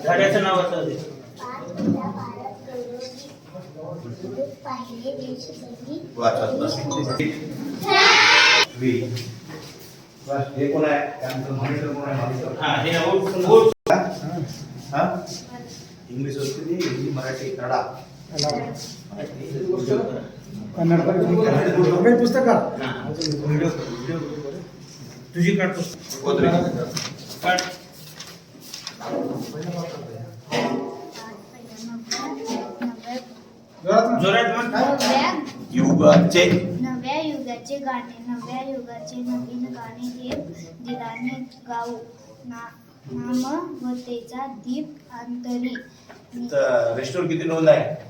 झाडाचं नाव असं हे कोण आहे इंग्लिश संस्कृती हिंदी मराठी कन्नडा कन्नड पुस्तक तुझी काढतो काढ युगाचे नव्या युगाचे गाणे नव्या युगाचे नवीन गाणे देव दिलाने गाऊ नामवतेचा दीप अंतरी रेस्टोर किती नोंद आहे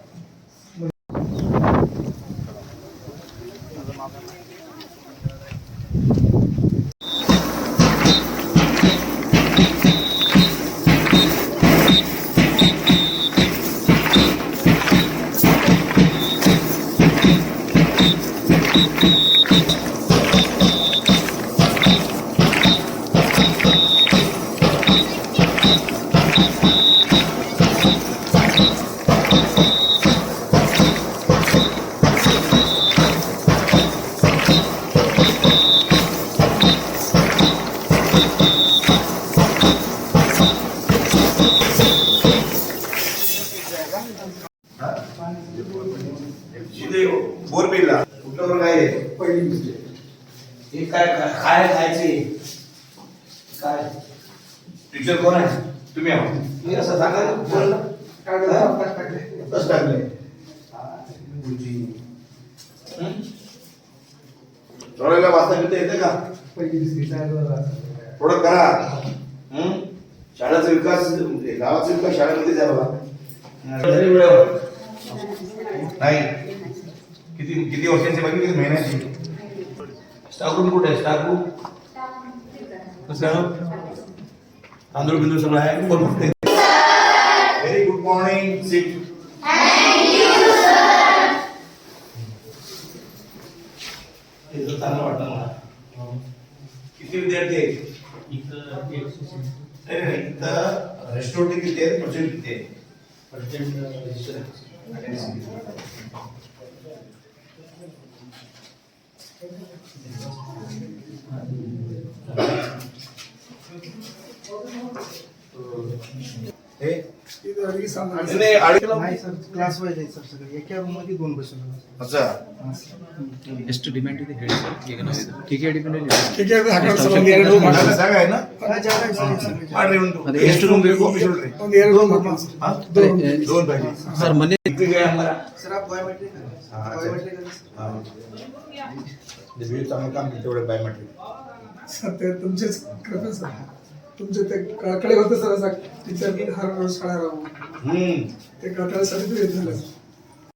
बोरबिलला कुठलं काय पहिली मिस्टेक हे काय काय खायचे काय टीचर कोण आहे तुम्ही आहो मी असं सांगा बोल कसं टाकले थोड्याला वाचता बिता येते का थोडं करा शाळेचा विकास गावाचा विकास शाळेमध्ये द्या बाबा नाही किती किती वर्षांची बाकी किती महिन्याची स्टाफ रूम कुठे आहे स्टाफ रूम कसं तांदूळ बिंदूळ सगळं आहे कोण कुठे व्हेरी गुड मॉर्निंग सिट हे चांगलं वाटतं मला किती विद्यार्थी आहेत इथं रेस्टॉरंट किती आहेत पर्सेंट किती आहे क्लास वाईज आहे सर सगळे एका रूम मध्ये दोन बसून अच्छा ಎಷ್ಟು ಡಿಮ್ಯಾಂಡ್ ಇದೆ ಹೇಳಿ ಸರ್ ಈಗ ನಾವು ಟಿಕೆ ಡಿಪೆಂಡ್ ಜಾಗ आहे ना ಮಾಡ್ರಿ ಅದೇ ಎಷ್ಟು ರೂಮ್ ಬೇಕು ಒಂದು ಎರಡು ರೂಮ್ दोन पाहिजे ಸರ್ ಮನೆ सर आप बायोमेट्रिक चांगलं काम तेवढं बायोमेट्रिक सर ते तुमचेच कृपा सर तुमचे ते कळकळे होते सर असं टीचर हर रोज शाळा राहून ते कळकळ्यासाठी येत झालं